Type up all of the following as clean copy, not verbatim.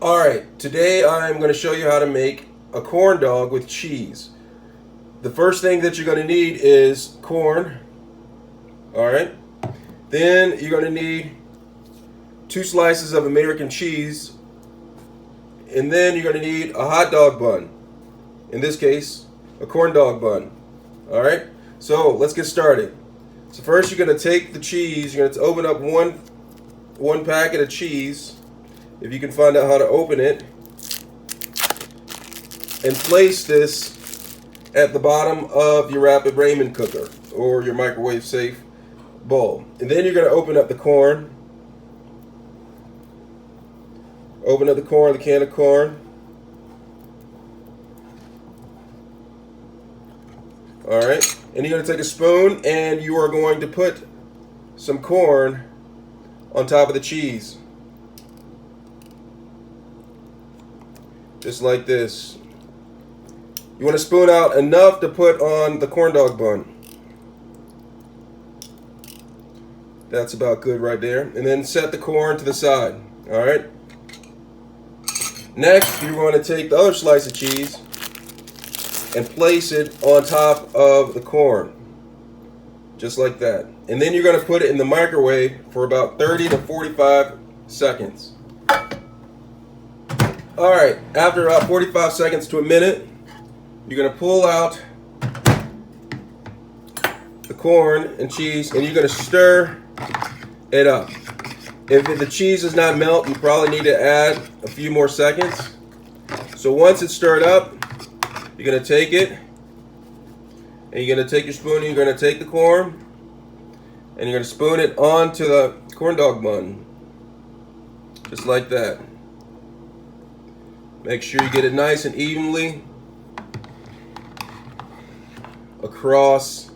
Alright, today I'm going to show you how to make a corn dog with cheese. The first thing that you're going to need is corn. Alright, then you're going to need 2 slices of American cheese, and then you're going to need a hot dog bun. In this case, a corn dog bun. Alright, so let's get started. So first you're going to take the cheese, you're going to open up one packet of cheese, if you can find out how to open it, and place this at the bottom of your rapid Raymond cooker or your microwave safe bowl. And then you're going to open up the corn. Open up the corn, the can of corn. Alright, and you're going to take a spoon and you are going to put some corn on top of the cheese. Just like this. You want to spoon out enough to put on the corn dog bun. That's about good right there. And then set the corn to the side. Alright. Next, you're going to take the other slice of cheese and place it on top of the corn. Just like that. And then you're going to put it in the microwave for about 30 to 45 seconds. Alright, after about 45 seconds to a minute, you're going to pull out the corn and cheese and you're going to stir it up. If the cheese does not melt, you probably need to add a few more seconds. So once it's stirred up, you're going to take it and you're going to take your spoon and you're going to take the corn and you're going to spoon it onto the corn dog bun. Just like that. Make sure you get it nice and evenly across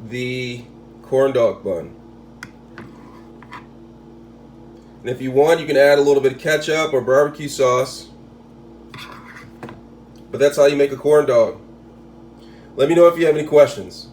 the corn dog bun. And if you want, you can add a little bit of ketchup or barbecue sauce. But that's how you make a corn dog. Let me know if you have any questions.